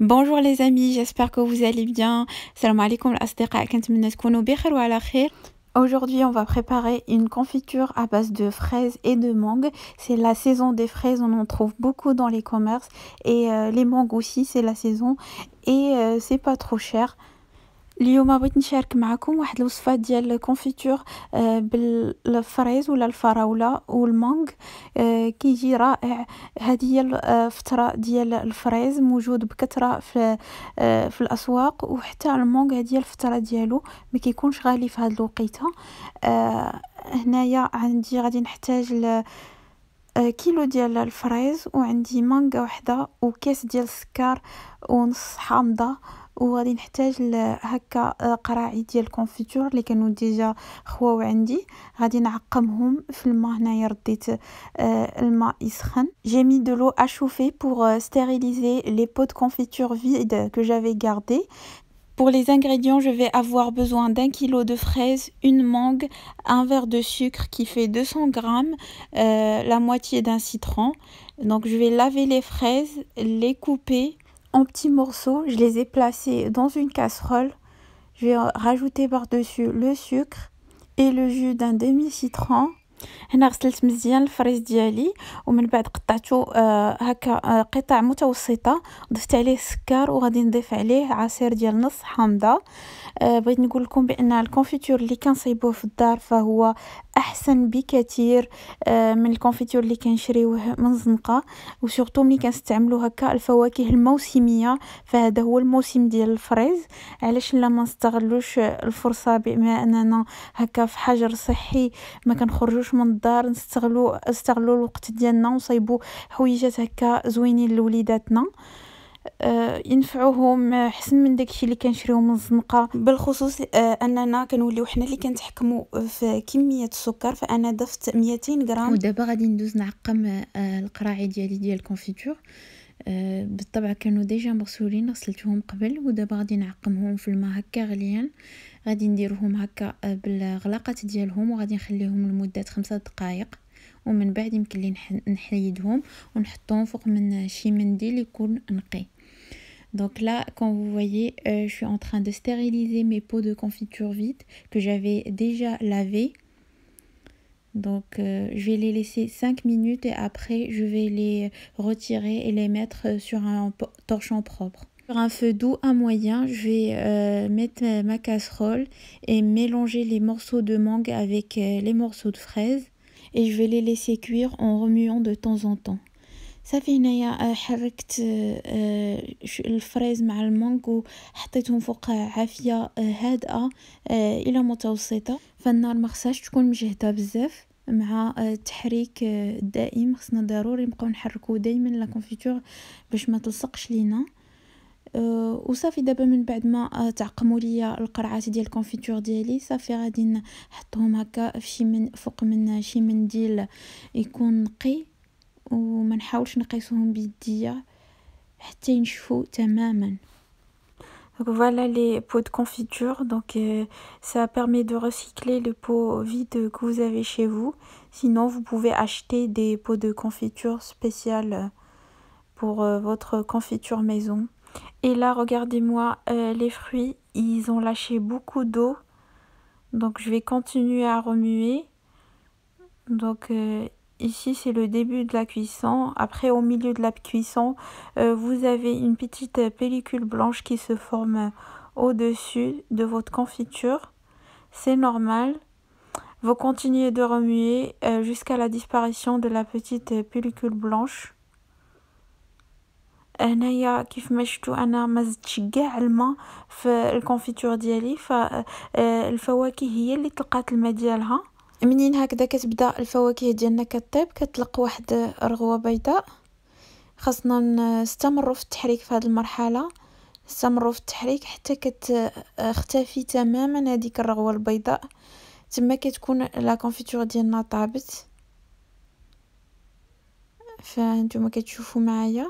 Bonjour les amis, j'espère que vous allez bien. Salam alaikum الأصدقاء, كنتمنى تكونوا بخير وعلى خير. Aujourd'hui, on va préparer une confiture à base de fraises et de mangue. C'est la saison des fraises, on en trouve beaucoup dans les commerces. Et les mangues aussi, c'est la saison. Et c'est pas trop cher. اليوم بغيت نشارك معكم واحد الوصفة ديال الكونفيتور بالفريز ولا الفراولة والمانغ. كيجي رائع. هذه هي الفترة ديال الفريز موجود بكثرة في الأسواق، وحتى المانغ هذه هي الفترة ديالو ما كيكونش غالي في هذا الوقيته. هنايا عندي غادي نحتاج كيلو ديال الفريز، وعندي مانغا وحده وكاس ديال السكر ونص حامضه، وغادي نحتاج هكا قراعي ديال الكونفيتور اللي كانوا ديجا خواو عندي. غادي نعقمهم في الماء. هنايا رديت الماء يسخن. J'ai mis de l'eau à chauffer pour stériliser les pots de confiture vides que j'avais gardés. Pour les ingrédients, je vais avoir besoin d'un kilo de fraises, une mangue, un verre de sucre qui fait 200 grammes, la moitié d'un citron. Donc je vais laver les fraises, les couper en petits morceaux. Je les ai placés dans une casserole. Je vais rajouter par-dessus le sucre et le jus d'un demi-citron. هنا غسلت مزيان الفريز ديالي، ومن بعد قطعته هكا قطع متوسطه، ضفت عليه السكر وغادي نضيف عليه عصير ديال نص حامضه. بغيت نقول لكم بان الكونفيتور اللي كنصايبوه في الدار فهو احسن بكثير من الكونفيتور اللي كنشريوه من الزنقه، وسورتو ملي كنستعملوا هكا الفواكه الموسميه، فهذا هو الموسم ديال الفريز. علاش لا ما نستغلوش الفرصه بما اننا هكا في حجر صحي ما كنخرجوش من الدار، نستغلوا الوقت ديالنا ونصايبوا حويجات هكا زوينين لوليداتنا. ينفعوهم حسن من داكشي اللي كنشريو من الزنقه، بالخصوص اننا كنوليو حنا اللي كنتحكموا في كميه السكر. فانا ضفت 200 غرام. ودابا غادي ندوز نعقم القراعي ديال الكونفيتور. بالطبع كانوا ديجا مغسولين، غسلتهم قبل، ودابا غادي نعقمهم في الماء هكا غليان. غادي نديرهم هكا بالغلاقات ديالهم، وغادي نخليهم لمده 5 دقائق، ومن بعد يمكن لي نحيدهم ونحطهم فوق من شي منديل يكون نقي. Donc là, comme vous voyez, je suis en train de stériliser mes pots de confiture vides que j'avais déjà lavés. Donc je vais les laisser 5 minutes et après je vais les retirer et les mettre sur un torchon propre. Sur un feu doux à moyen, je vais mettre ma casserole et mélanger les morceaux de mangue avec les morceaux de fraises, et je vais les laisser cuire en remuant de temps en temps. صافي هنايا حركت الفريز مع المانغ وحطيتهم فوق عافيه هادئه الى متوسطه. فالنار ما خصهاش تكون مجهده بزاف، مع التحريك الدائم. خصنا ضروري نبقاو نحركو دائما لا كونفيتور باش ما تلصقش لينا. وصافي دابا من بعد ما تعقموا ليا القرعات ديال الكونفيتور ديالي، صافي غادي نحطهم هكا في فوق من شي منديل يكون نقي، وما نحاولش نقيسهم بيديا حتى ينشفوا تماما. Donc voilà les pots de confiture. Donc ça permet de recycler le pot vide que vous avez chez vous. Sinon vous pouvez acheter des pots de confiture spéciales pour votre confiture maison. Et là regardez-moi, les fruits ils ont lâché beaucoup d'eau, donc je vais continuer à remuer. Donc ici c'est le début de la cuisson. Après, au milieu de la cuisson, vous avez une petite pellicule blanche qui se forme au-dessus de votre confiture. C'est normal. Vous continuez de remuer jusqu'à la disparition de la petite pellicule blanche. هنايا كيف ما شفتوا انا ما زدتش كاع الماء في الكونفيتور ديالي، فالفواكه هي اللي طلقات الماء ديالها. منين هكذا كتبدا الفواكه ديالنا كطيب، كتطلق واحد رغوه بيضاء. خاصنا نستمروا في التحريك في هذه المرحله، نستمروا في التحريك حتى كتختفي تماما هذيك الرغوه البيضاء، تما كتكون لا كونفيتور ديالنا طابت. فانتم كتشوفوا معايا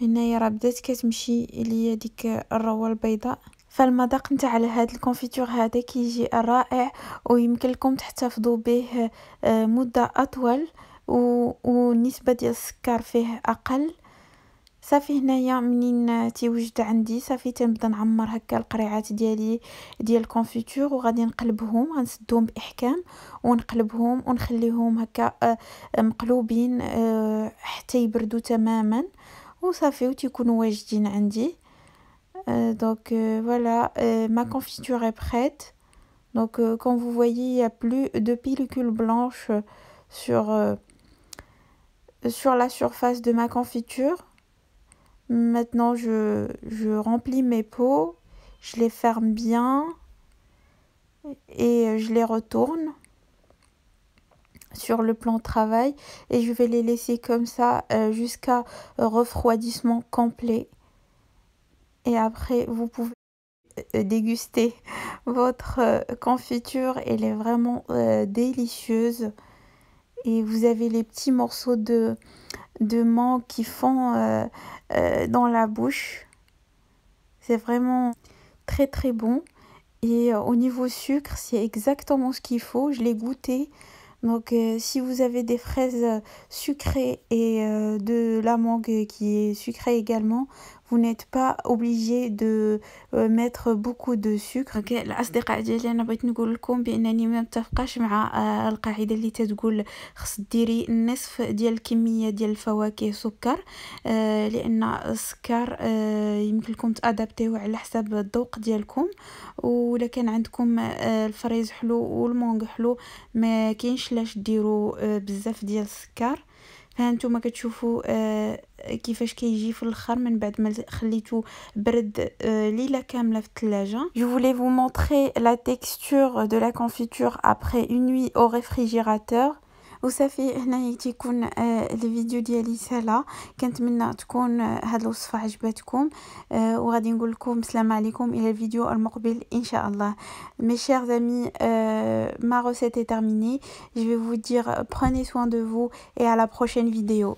هنايا راه بدات كتمشي ليا ديك الرغوه البيضاء. فالمذاق نتاع هاد الكونفيتور هذا كيجي رائع، ويمكن لكم تحتفظوا به مده اطول، والنسبه ديال السكر فيه اقل. صافي هنايا منين تيوجد عندي صافي تنبدا نعمر هكا القريعات ديالي ديال الكونفيتور وغادي نقلبهم، غنسدهم باحكام ونقلبهم ونخليهم هكا مقلوبين حتى يبردوا تماما وصافي وتيكونوا واجدين عندي. Donc voilà, ma confiture est prête. Donc comme vous voyez, il n'y a plus de pellicule blanche sur la surface de ma confiture. Maintenant, je remplis mes pots, je les ferme bien et je les retourne sur le plan de travail et je vais les laisser comme ça jusqu'à refroidissement complet. Et après, vous pouvez déguster votre confiture. Elle est vraiment délicieuse. Et vous avez les petits morceaux de mangue qui font dans la bouche. C'est vraiment très très bon. Et au niveau sucre, c'est exactement ce qu'il faut. Je l'ai goûté. Donc si vous avez des fraises sucrées et de la mangue qui est sucrée également, vous n'êtes pas obligé de mettre beaucoup de sucre. الاصدقاء ديالي انا بغيت نقول لكم بانني ما متفقاش مع القاعده اللي تتقول خص ديري النصف ديال الكميه ديال الفواكه سكر، لان السكر يمكن لكم تادابتيو على حساب الذوق ديالكم، ولا كان عندكم الفريز حلو والمونغ حلو ما كاينش لاش ديروا بزاف ديال السكر. فهانتوما كتشوفوا كيفاش كيجي في الاخر من بعد ما خليتو برد ليله كامله في الثلاجه. Je voulais vous montrer la texture de la confiture après une nuit au réfrigérateur. وصافي هنا تيكون الفيديو ديالي سالا. كنتمنى تكون هاد الوصفه عجبتكم وغادي نقول لكم السلام عليكم الى الفيديو المقبل ان شاء الله. Mes chers amis, ma recette est terminée. Je vais vous dire prenez soin de vous et à la prochaine vidéo.